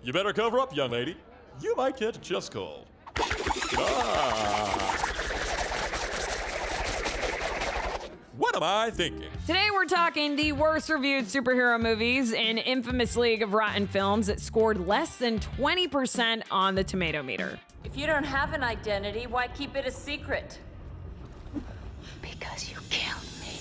You better cover up, young lady. You might catch a chest cold. What am I thinking? Today we're talking the worst reviewed superhero movies, an infamous league of rotten films that scored less than 20% on the Tomatometer. If you don't have an identity, why keep it a secret? Because you killed me.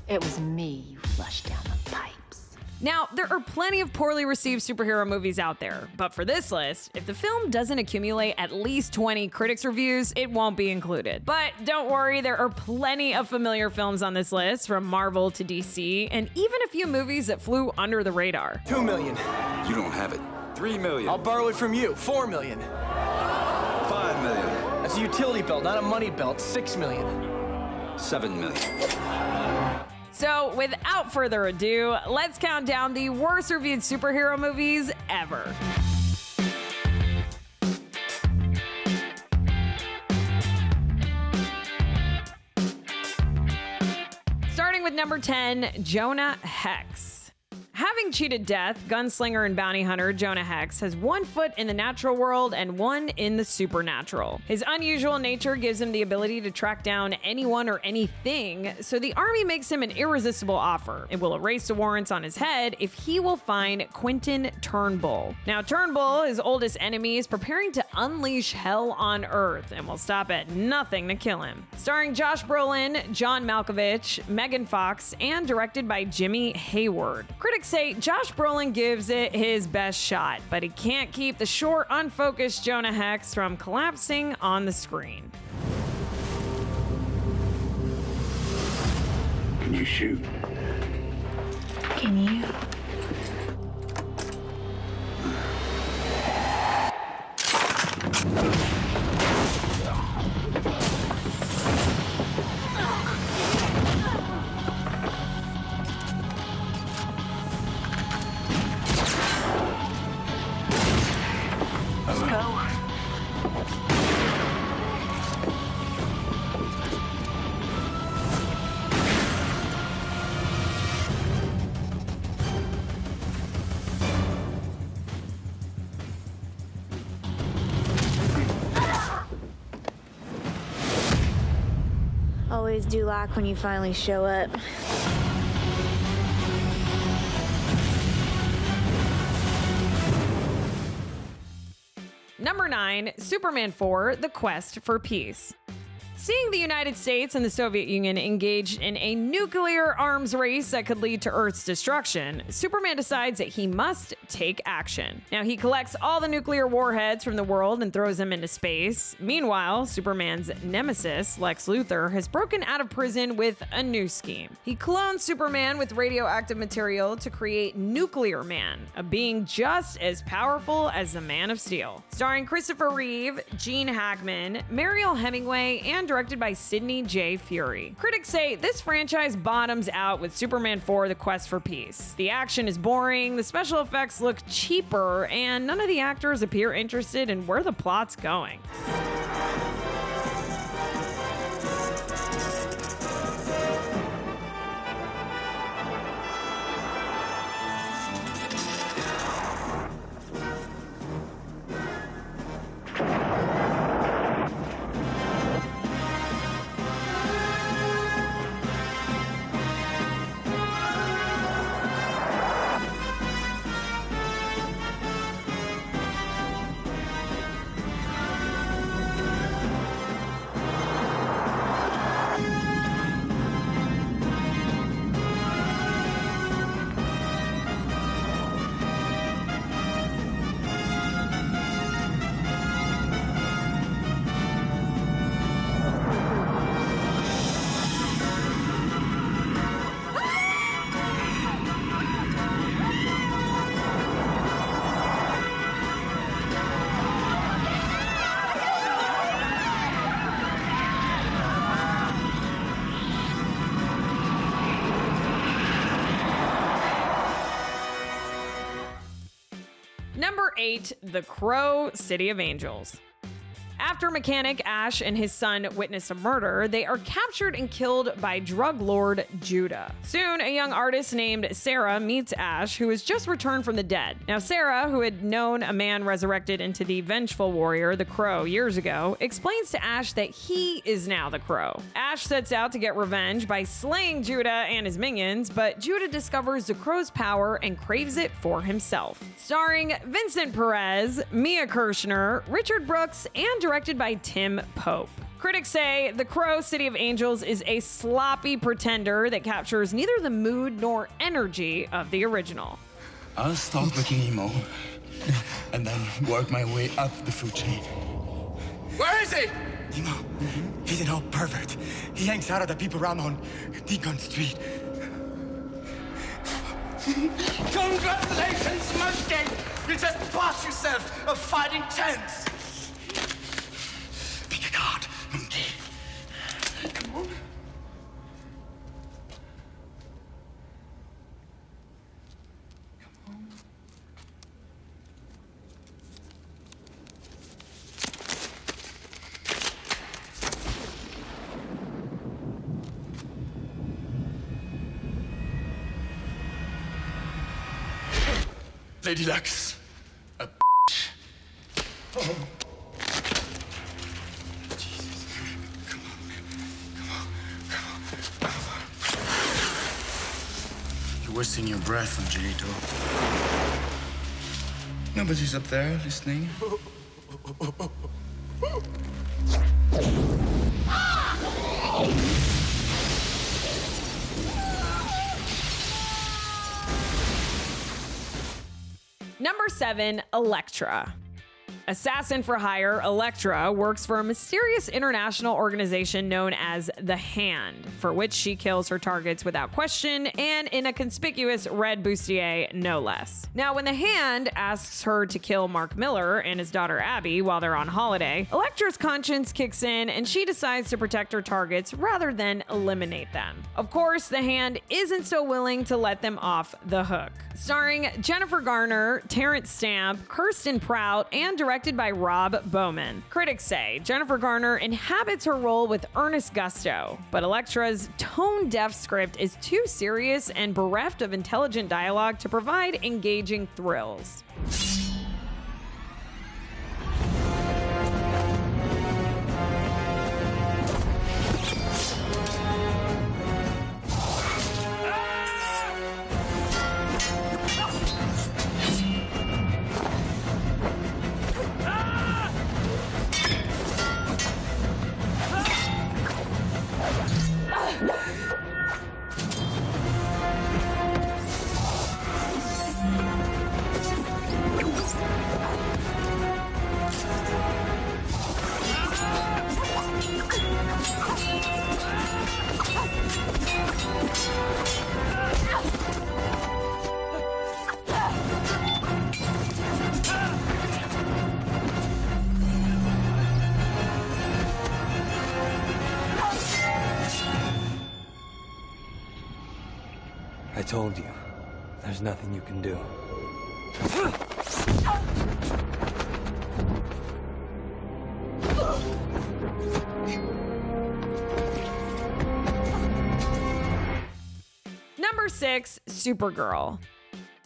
It was me you flushed down the pipes. Now, there are plenty of poorly received superhero movies out there, but for this list, if the film doesn't accumulate at least 20 critics' reviews, it won't be included. But don't worry, there are plenty of familiar films on this list, from Marvel to DC, and even a few movies that flew under the radar. 2 million. You don't have it. 3 million. I'll borrow it from you. 4 million. 5 million. That's a utility belt, not a money belt. 6 million. 7 million. So, without further ado, let's count down the worst reviewed superhero movies ever. Starting with number 10, Jonah Hex. Having cheated death, gunslinger and bounty hunter Jonah Hex has one foot in the natural world and one in the supernatural. His unusual nature gives him the ability to track down anyone or anything, so the army makes him an irresistible offer. It will erase the warrants on his head if he will find Quentin Turnbull. Now, Turnbull, his oldest enemy, is preparing to unleash hell on Earth and will stop at nothing to kill him. Starring Josh Brolin, John Malkovich, Megan Fox, and directed by Jimmy Hayward. Critics say Josh Brolin gives it his best shot, but he can't keep the short, unfocused Jonah Hex from collapsing on the screen. Can you shoot? Can you? Always do like when you finally show up. Number 9, Superman 4: The Quest for Peace. Seeing the United States and the Soviet Union engaged in a nuclear arms race that could lead to Earth's destruction, Superman decides that he must take action. Now, he collects all the nuclear warheads from the world and throws them into space. Meanwhile, Superman's nemesis, Lex Luthor, has broken out of prison with a new scheme. He clones Superman with radioactive material to create Nuclear Man, a being just as powerful as the Man of Steel. Starring Christopher Reeve, Gene Hackman, Mariel Hemingway, and directed by Sidney J. Furie. Critics say this franchise bottoms out with Superman 4: The Quest for Peace. The action is boring, the special effects look cheaper, and none of the actors appear interested in where the plot's going. Number 8, The Crow: City of Angels. After mechanic Ash and his son witness a murder, they are captured and killed by drug lord Judah. Soon, a young artist named Sarah meets Ash, who has just returned from the dead. Now, Sarah, who had known a man resurrected into the vengeful warrior, the Crow, years ago, explains to Ash that he is now the Crow. Ash sets out to get revenge by slaying Judah and his minions, but Judah discovers the Crow's power and craves it for himself. Starring Vincent Perez, Mia Kirshner, Richard Brooks, and directed by Tim Pope. Critics say The Crow City of Angels is a sloppy pretender that captures neither the mood nor energy of the original. I'll start with Nemo and then work my way up the food chain. Where is he? Nemo, he's an old pervert. He hangs out at the people around on Deacon Street. Congratulations, Mustang! You just bought yourself a fighting chance! Pick a card, monkey. Come on. Lady Lux, a Oh. Jesus. Come on. You're wasting your breath on Janito. Nobody's up there listening. Number 7, Elektra. Assassin for hire, Elektra works for a mysterious international organization known as The Hand, for which she kills her targets without question and in a conspicuous red bustier, no less. Now, when The Hand asks her to kill Mark Miller and his daughter Abby while they're on holiday, Elektra's conscience kicks in and she decides to protect her targets rather than eliminate them. Of course, The Hand isn't so willing to let them off the hook. Starring Jennifer Garner, Terrence Stamp, Kirsten Prout, and directed by Rob Bowman. Critics say Jennifer Garner inhabits her role with earnest gusto, but Elektra's tone-deaf script is too serious and bereft of intelligent dialogue to provide engaging thrills. I told you, there's nothing you can do. Number 6, Supergirl.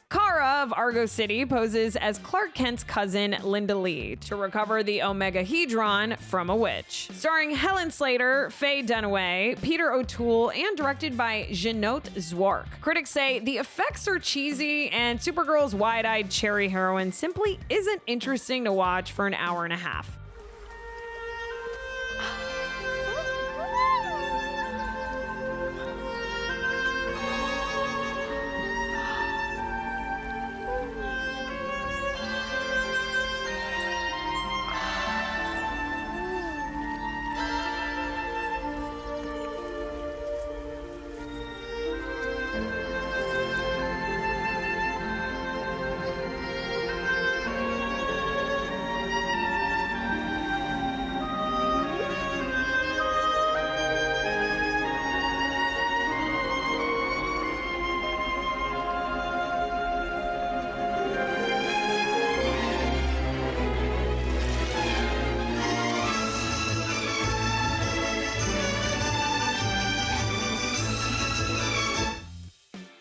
Kara of Argo City poses as Clark Kent's cousin Linda Lee to recover the Omegahedron from a witch. Starring Helen Slater, Faye Dunaway, Peter O'Toole, and directed by Jeannot Zwark. Critics say the effects are cheesy and Supergirl's wide-eyed cherry heroine simply isn't interesting to watch for an hour and a half.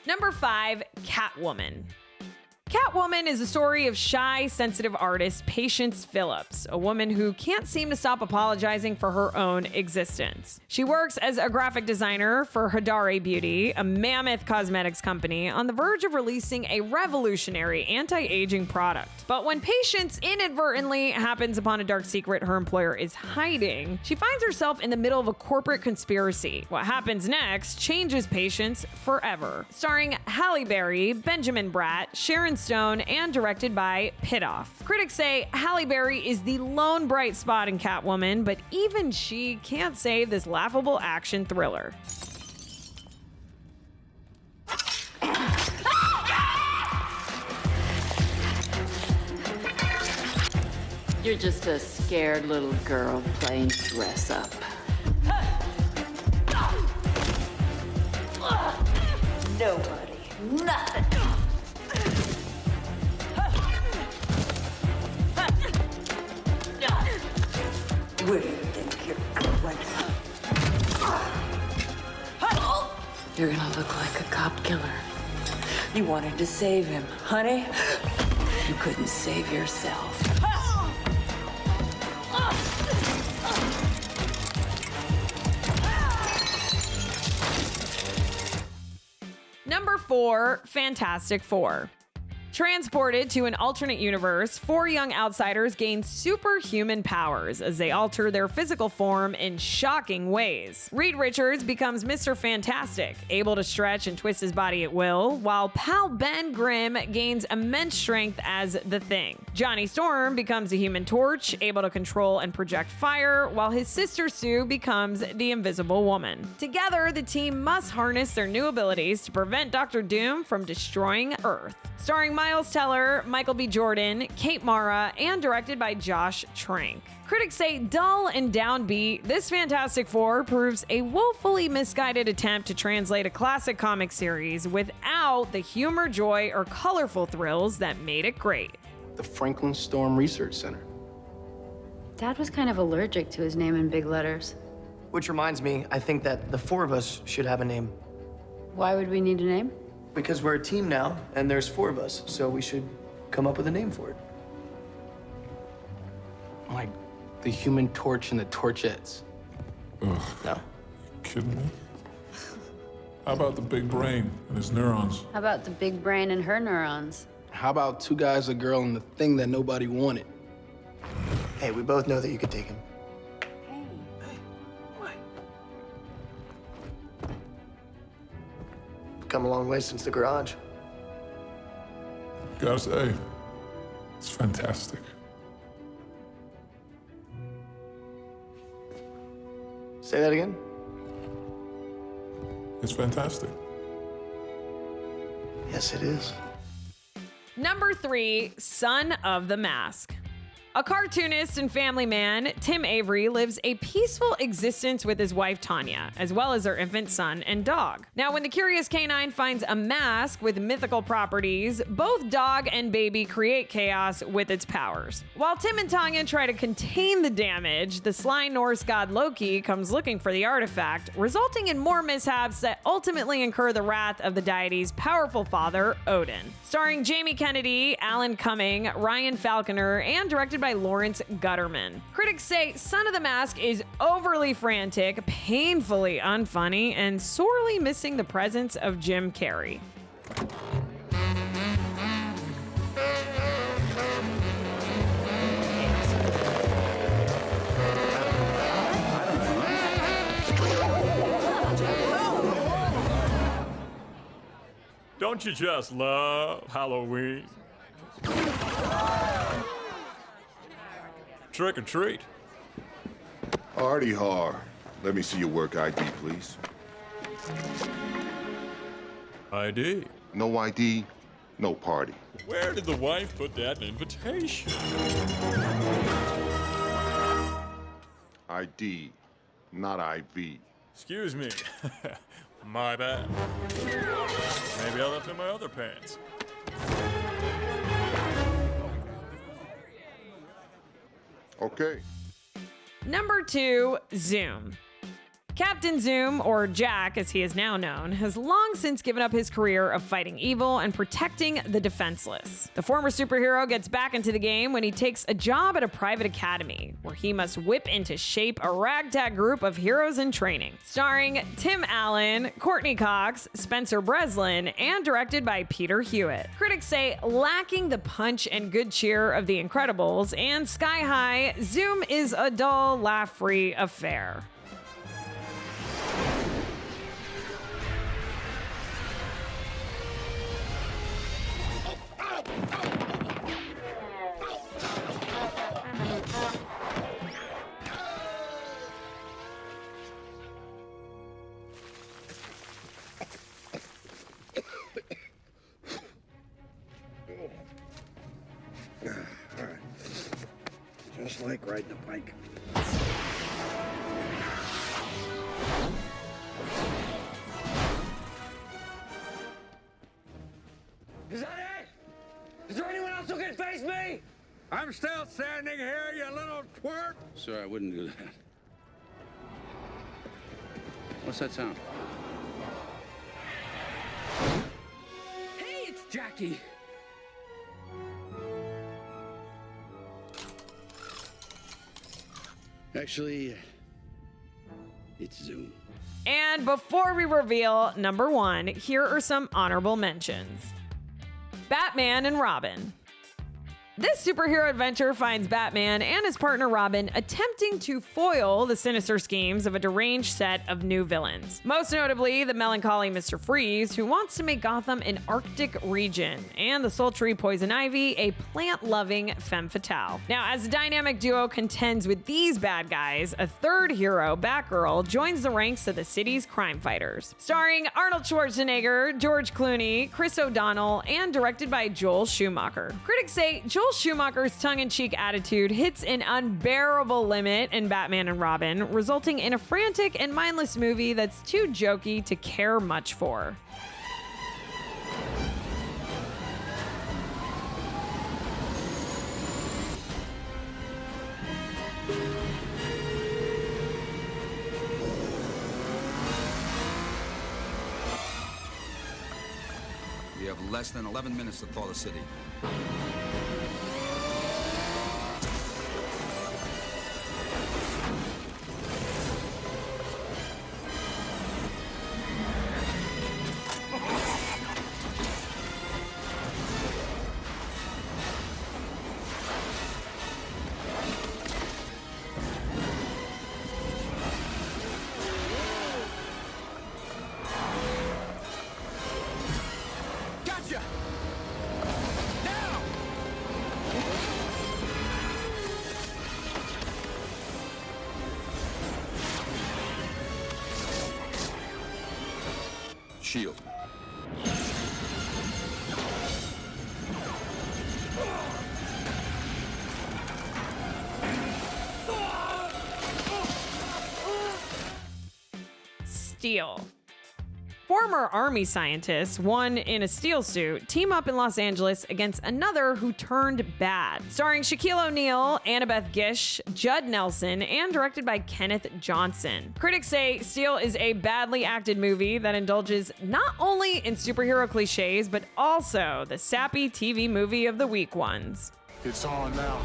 Number 5, Catwoman. Catwoman is the story of shy, sensitive artist Patience Phillips, a woman who can't seem to stop apologizing for her own existence. She works as a graphic designer for Hadare Beauty, a mammoth cosmetics company on the verge of releasing a revolutionary anti-aging product. But when Patience inadvertently happens upon a dark secret her employer is hiding, she finds herself in the middle of a corporate conspiracy. What happens next changes Patience forever. Starring Halle Berry, Benjamin Bratt, Sharon Stone, and directed by Pitoff. Critics say Halle Berry is the lone bright spot in Catwoman, but even she can't save this laughable action thriller. You're just a scared little girl playing dress up. Nobody. Nothing. Where do you think you're going? You're gonna look like a cop killer. You wanted to save him, honey. You couldn't save yourself. Number 4, Fantastic Four. Transported to an alternate universe, 4 young outsiders gain superhuman powers as they alter their physical form in shocking ways. Reed Richards becomes Mr. Fantastic, able to stretch and twist his body at will, while pal Ben Grimm gains immense strength as the Thing. Johnny Storm becomes a Human Torch, able to control and project fire, while his sister Sue becomes the Invisible Woman. Together, the team must harness their new abilities to prevent Dr. Doom from destroying Earth. Starring Miles Teller, Michael B. Jordan, Kate Mara, and directed by Josh Trank. Critics say dull and downbeat, this Fantastic Four proves a woefully misguided attempt to translate a classic comic series without the humor, joy, or colorful thrills that made it great. The Franklin Storm Research Center. Dad was kind of allergic to his name in big letters. Which reminds me, I think that the 4 of us should have a name. Why would we need a name? Because we're a team now, and there's 4 of us, so we should come up with a name for it. Like the Human Torch and the Torchettes. Ugh. No. Kidding me? How about the big brain and his neurons? How about the big brain and her neurons? How about 2 guys, a girl, and the thing that nobody wanted? Hey, we both know that you could take him. Come a long way since the garage. Gotta say, it's fantastic. Say that again? It's fantastic. Yes, it is. Number 3, Son of the Mask. A cartoonist and family man, Tim Avery lives a peaceful existence with his wife Tanya, as well as their infant son and dog. Now, when the curious canine finds a mask with mythical properties, both dog and baby create chaos with its powers. While Tim and Tanya try to contain the damage, the sly Norse god Loki comes looking for the artifact, resulting in more mishaps that ultimately incur the wrath of the deity's powerful father, Odin. Starring Jamie Kennedy, Alan Cumming, Ryan Falconer, and directed by Lawrence Gutterman. Critics say Son of the Mask is overly frantic, painfully unfunny, and sorely missing the presence of Jim Carrey. Don't you just love Halloween? Trick or treat. Hardy har. Let me see your work ID, please. ID? No ID, no party. Where did the wife put that invitation? ID, not IV. Excuse me. My bad. Maybe I left in my other pants. Okay. Number 2, Zoom. Captain Zoom, or Jack as he is now known, has long since given up his career of fighting evil and protecting the defenseless. The former superhero gets back into the game when he takes a job at a private academy, where he must whip into shape a ragtag group of heroes in training. Starring Tim Allen, Courtney Cox, Spencer Breslin, and directed by Peter Hewitt. Critics say, lacking the punch and good cheer of The Incredibles and Sky High, Zoom is a dull, laugh-free affair. Just like riding a bike. Is that it? Is there anyone else who can face me? I'm still standing here, you little twerp! Sir, I wouldn't do that. What's that sound? Hey, it's Jackie. Actually, it's Zoom. And before we reveal number 1, here are some honorable mentions. Batman and Robin. This superhero adventure finds Batman and his partner Robin attempting to foil the sinister schemes of a deranged set of new villains. Most notably, the melancholy Mr. Freeze, who wants to make Gotham an Arctic region, and the sultry Poison Ivy, a plant-loving femme fatale. Now, as the dynamic duo contends with these bad guys, a third hero, Batgirl, joins the ranks of the city's crime fighters. Starring Arnold Schwarzenegger, George Clooney, Chris O'Donnell, and directed by Joel Schumacher. Critics say Joel Schumacher's tongue-in-cheek attitude hits an unbearable limit in Batman and Robin, resulting in a frantic and mindless movie that's too jokey to care much for. We have less than 11 minutes to thaw the city. Gotcha! Shield. Steel. Former Army scientists, one in a steel suit, team up in Los Angeles against another who turned bad. Starring Shaquille O'Neal, Annabeth Gish, Judd Nelson, and directed by Kenneth Johnson. Critics say Steel is a badly acted movie that indulges not only in superhero cliches, but also the sappy TV movie of the week ones. It's on now.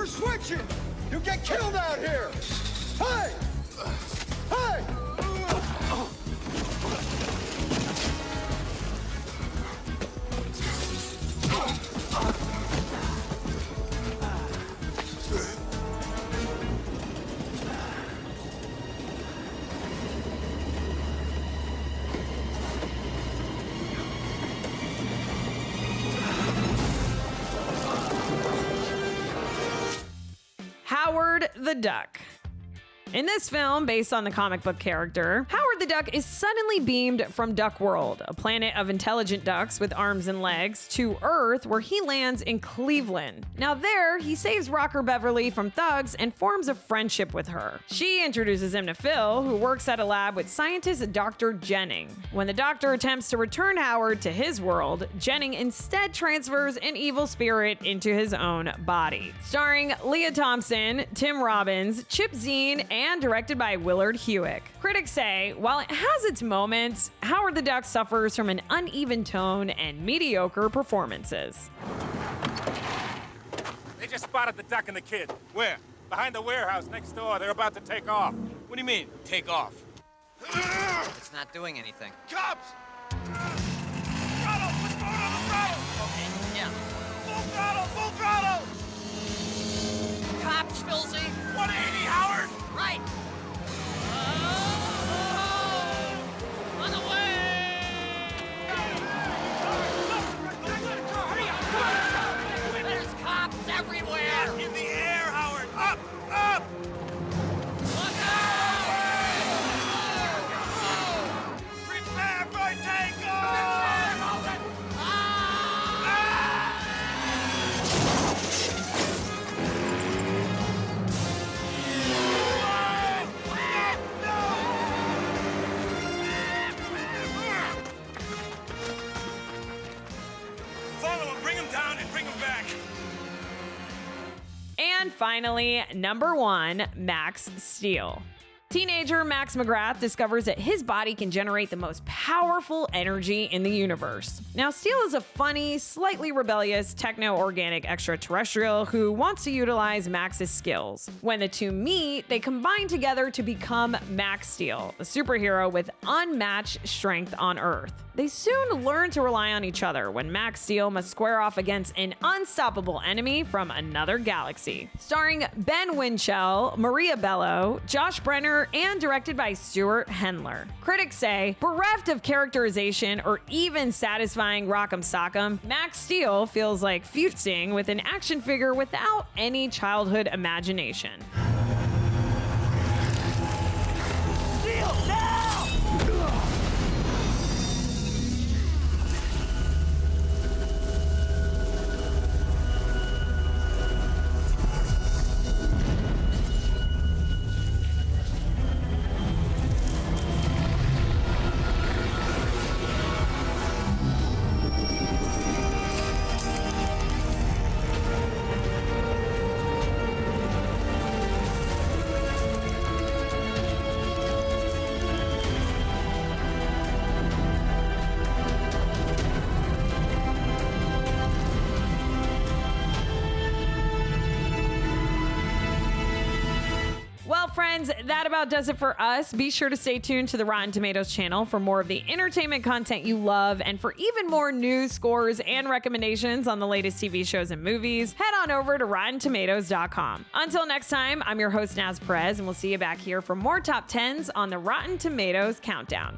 Switching! You get killed out here! Hey! Hey! Howard the Duck. In this film, based on the comic book character, Howard the Duck is suddenly beamed from Duck World, a planet of intelligent ducks with arms and legs, to Earth, where he lands in Cleveland. Now there, he saves Rocker Beverly from thugs and forms a friendship with her. She introduces him to Phil, who works at a lab with scientist Dr. Jennings. When the doctor attempts to return Howard to his world, Jennings instead transfers an evil spirit into his own body. Starring Leah Thompson, Tim Robbins, Chip Zien, and directed by Willard Hewick. Critics say, while it has its moments, Howard the Duck suffers from an uneven tone and mediocre performances. They just spotted the duck and the kid. Where? Behind the warehouse next door. They're about to take off. What do you mean, take off? It's not doing anything. Cops! Throttle! What's going on the throttle? Okay, yeah. Full throttle! Full throttle! Cops, Filzy! 180, Howard! Right! On the way! There's cops everywhere! In the air, Howard! Up! Up! Look out! Prepare for takeoff! And finally, number 1, Max Steel. Teenager Max McGrath discovers that his body can generate the most powerful energy in the universe. Now, Steel is a funny, slightly rebellious, techno-organic extraterrestrial who wants to utilize Max's skills. When the two meet, they combine together to become Max Steel, a superhero with unmatched strength on Earth. They soon learn to rely on each other when Max Steel must square off against an unstoppable enemy from another galaxy. Starring Ben Winchell, Maria Bello, Josh Brenner, and directed by Stuart Hendler. Critics say, bereft of characterization or even satisfying rock'em sock'em, Max Steel feels like feusing with an action figure without any childhood imagination. Steel, now! Friends, that about does it for us. Be sure to stay tuned to the Rotten Tomatoes channel for more of the entertainment content you love, and for even more news, scores, and recommendations on the latest TV shows and movies, head on over to RottenTomatoes.com. Until next time, I'm your host, Naz Perez, and we'll see you back here for more Top 10s on the Rotten Tomatoes Countdown.